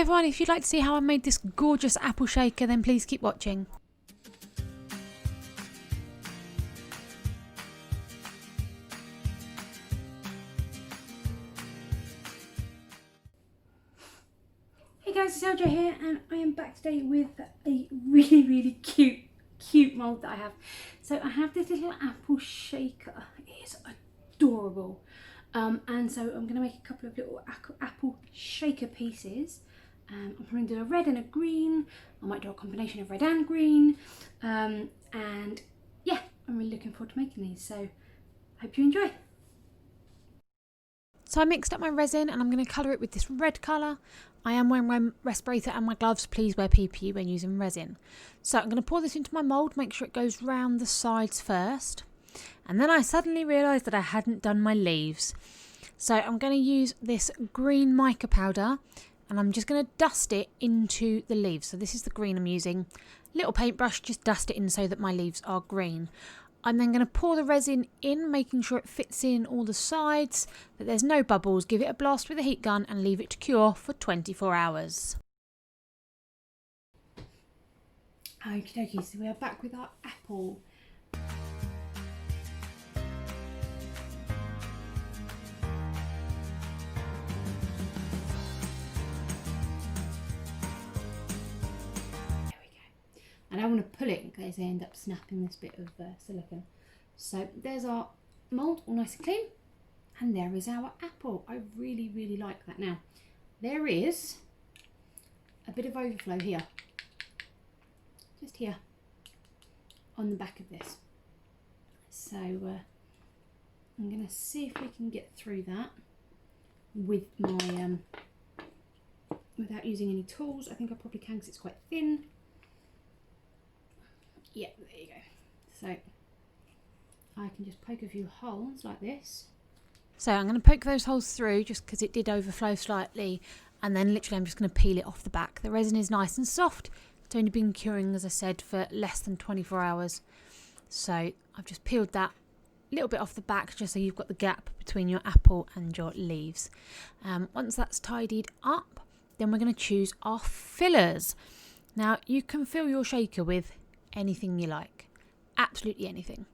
everyone, if you'd like to see how I made this gorgeous apple shaker, then please keep watching. Hey guys, it's LJ here, and I am back today with a really cute mould that I have. So I have this little apple shaker. It is adorable. And so I'm going to make a couple of little apple shaker pieces. I'm probably do a red and a green. I might do a combination of red and green. And yeah, I'm really looking forward to making these. So hope you enjoy. So I mixed up my resin and I'm going to colour it with this red colour. I am wearing my respirator and my gloves. Please wear PPE when using resin. So I'm going to pour this into my mould, make sure it goes round the sides first. And then I suddenly realised that I hadn't done my leaves. So I'm going to use this green mica powder and I'm just going to dust it into the leaves. So this is the green I'm using. Little paintbrush, just dust it in so that my leaves are green. I'm then going to pour the resin in, making sure it fits in all the sides, that there's no bubbles. Give it a blast with a heat gun and leave it to cure for 24 hours. Okie dokie, so we are back with our apple. And I want to pull it in case I end up snapping this bit of silicone. So there's our mould, all nice and clean. And there is our apple. I really like that. Now, there is a bit of overflow here. Just here. On the back of this. So I'm going to see if we can get through that with my, without using any tools. I think I probably can because it's quite thin. Yeah, there you go. So I can just poke a few holes like this. So I'm going to poke those holes through just because it did overflow slightly, and then literally I'm just going to peel it off the back. The resin is nice and soft. It's only been curing, as I said, for less than 24 hours. So I've just peeled that little bit off the back just so you've got the gap between your apple and your leaves. Once that's tidied up, then we're going to choose our fillers. Now you can fill your shaker with anything you like, absolutely anything.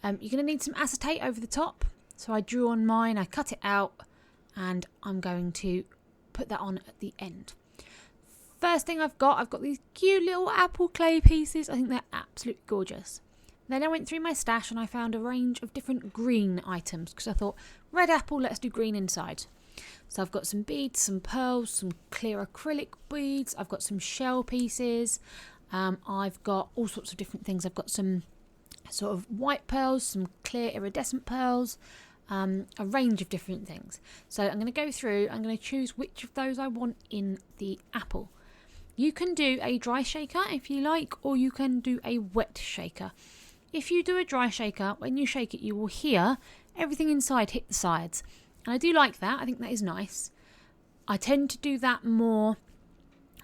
You're going to need some acetate over the top, so I drew on mine, I cut it out, and I'm going to put that on at the end. First thing I've got these cute little apple clay pieces. I think they're absolutely gorgeous. Then I went through my stash and I found a range of different green items because I thought, red apple, let's do green inside. So I've got some beads, some pearls, some clear acrylic beads, I've got some shell pieces, I've got all sorts of different things. I've got some sort of white pearls, some clear iridescent pearls, a range of different things. So I'm going to go through, I'm going to choose which of those I want in the apple. You can do a dry shaker if you like, or you can do a wet shaker. If you do a dry shaker, when you shake it you will hear everything inside hit the sides. And I do like that, I think that is nice. I tend to do that more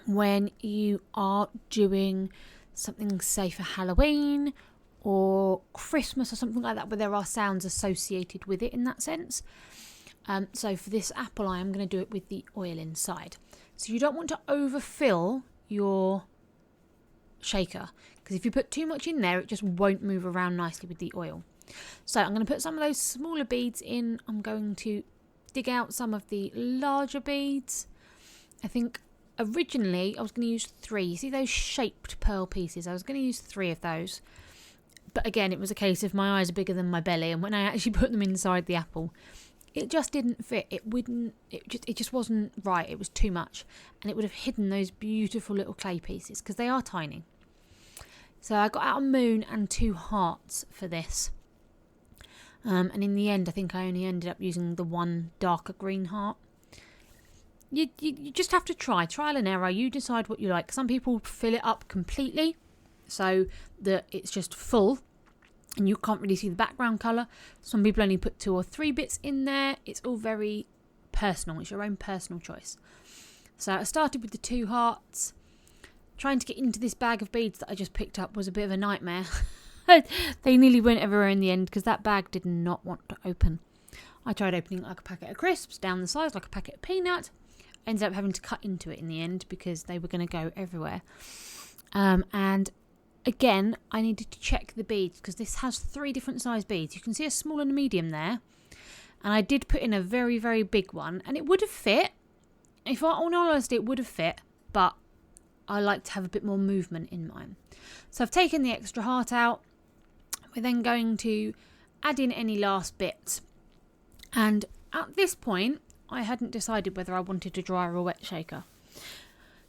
when you are doing something, say for Halloween or Christmas or something like that, where there are sounds associated with it in that sense. So for this apple I am going to do it with the oil inside. So you don't want to overfill your shaker, because if you put too much in there it just won't move around nicely with the oil. So I'm going to put some of those smaller beads in. I'm going to dig out some of the larger beads. I think originally I was going to use 3. You see those shaped pearl pieces? I was going to use 3 of those. But again, it was a case of my eyes are bigger than my belly, and when I actually put them inside the apple, it just didn't fit. It just wasn't right. It was too much, and it would have hidden those beautiful little clay pieces because they are tiny. So I got out a moon and 2 hearts for this. And in the end, I think I only ended up using the one darker green heart. You just have to try. Trial and error. You decide what you like. Some people fill it up completely so that it's just full and you can't really see the background colour. Some people only put 2 or 3 bits in there. It's all very personal. It's your own personal choice. So I started with the 2 hearts. Trying to get into this bag of beads that I just picked up was a bit of a nightmare. They nearly went everywhere in the end because that bag did not want to open. I tried opening it like a packet of crisps, down the sides like a packet of peanuts. ended up having to cut into it in the end because they were going to go everywhere. And again, I needed to check the beads because this has 3 different size beads. You can see a small and a medium there. And I did put in a very, very big one. And it would have fit. If I, in all honesty, it would have fit. But I like to have a bit more movement in mine. So I've taken the extra heart out. We're then going to add in any last bits. And at this point, I hadn't decided whether I wanted a dry or a wet shaker.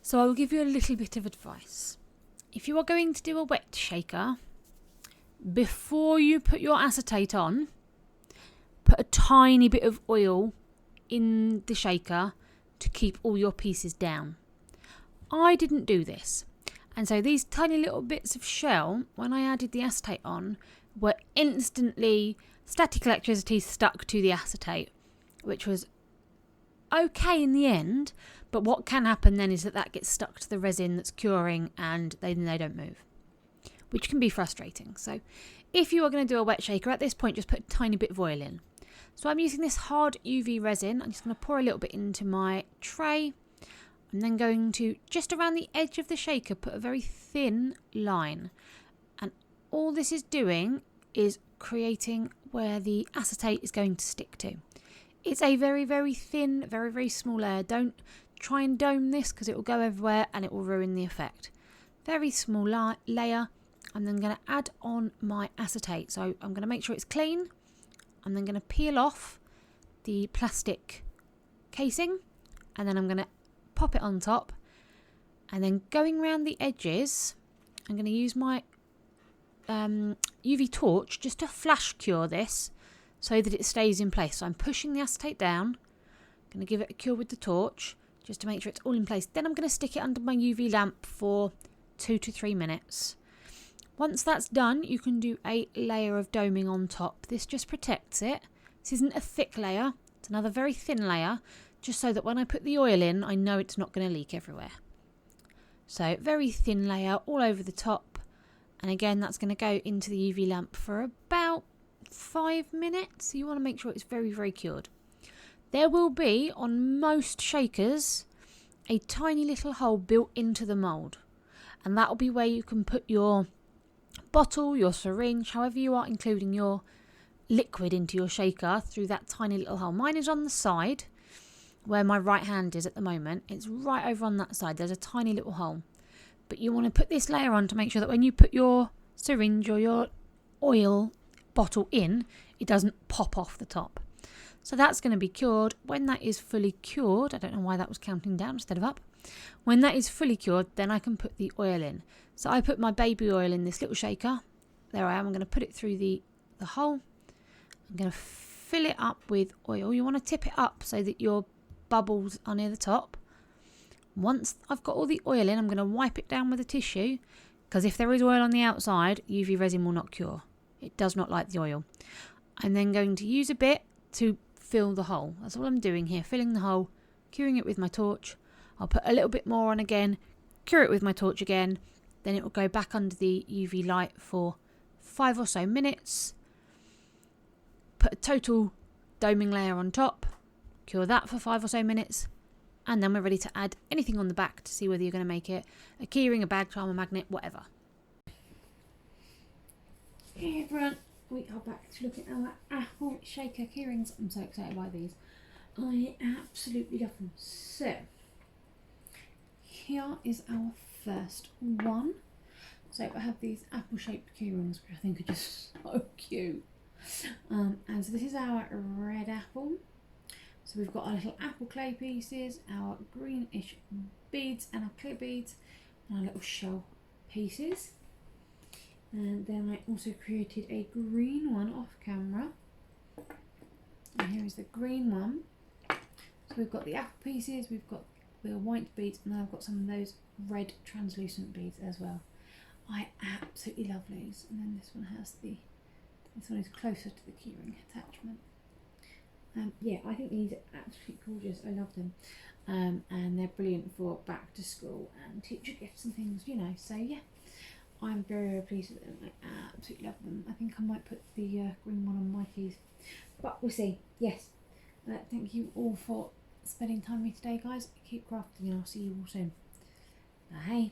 So I will give you a little bit of advice. If you are going to do a wet shaker, before you put your acetate on, put a tiny bit of oil in the shaker to keep all your pieces down. I didn't do this. And so these tiny little bits of shell, when I added the acetate on, were instantly static electricity stuck to the acetate, which was okay in the end. But what can happen then is that gets stuck to the resin that's curing and they don't move, which can be frustrating. So if you are going to do a wet shaker, at this point just put a tiny bit of oil in. So I'm using this hard UV resin. I'm just going to pour a little bit into my tray. I'm then going to, just around the edge of the shaker, put a very thin line. And all this is doing is creating where the acetate is going to stick to. It's a very, very thin, very, very small layer. Don't try and dome this because it will go everywhere and it will ruin the effect. Very small layer. I'm then going to add on my acetate. So I'm going to make sure it's clean. I'm then going to peel off the plastic casing and then I'm going to pop it on top. And then going around the edges, I'm going to use my UV torch just to flash cure this so that it stays in place. So I'm pushing the acetate down, going to give it a cure with the torch just to make sure it's all in place. Then I'm going to stick it under my UV lamp for 2 to 3 minutes. Once that's done, you can do a layer of doming on top. This just protects it. This isn't a thick layer. It's another very thin layer, just so that when I put the oil in, I know it's not going to leak everywhere. So very thin layer all over the top. And again, that's going to go into the UV lamp for about 5 minutes. You want to make sure it's very, very cured. There will be, on most shakers, a tiny little hole built into the mould. And that will be where you can put your bottle, your syringe, however you are including your liquid into your shaker through that tiny little hole. Mine is on the side where my right hand is at the moment. It's right over on that side. There's a tiny little hole. But you want to put this layer on to make sure that when you put your syringe or your oil bottle in, it doesn't pop off the top. So that's going to be cured. When that is fully cured, I don't know why that was counting down instead of up. When that is fully cured, then I can put the oil in. So I put my baby oil in this little shaker. There I am. I'm going to put it through the hole. I'm going to fill it up with oil. You want to tip it up so that your bubbles are near the top. Once I've got all the oil in, I'm going to wipe it down with a tissue, because if there is oil on the outside, UV resin will not cure. It does not like the oil. I'm then going to use a bit to fill the hole. That's all I'm doing here, filling the hole, curing it with my torch. I'll put a little bit more on again, cure it with my torch again, then it will go back under the UV light for 5 or so minutes. Put a total doming layer on top, cure that for 5 or so minutes, and then we're ready to add anything on the back to see whether you're going to make it a keyring, a bag charm, a magnet, whatever. Hey everyone, we are back to look at our apple shaker keyrings. I'm so excited by these. I absolutely love them. So, here is our first one. So I have these apple shaped keyrings, which I think are just so cute. And so this is our red apple. So we've got our little apple clay pieces, our greenish beads and our clear beads, and our little shell pieces. And then I also created a green one off camera. And here is the green one. So we've got the apple pieces, we've got the white beads, and then I've got some of those red translucent beads as well. I absolutely love these. And then this one is closer to the keyring attachment. Yeah, I think these are absolutely gorgeous. I love them. And they're brilliant for back to school and teacher gifts and things, you know. So yeah, I'm very, very pleased with them. I absolutely love them. I think I might put the green one on my keys, but we'll see. Yes, thank you all for spending time with me today, guys. Keep crafting and I'll see you all soon. Bye.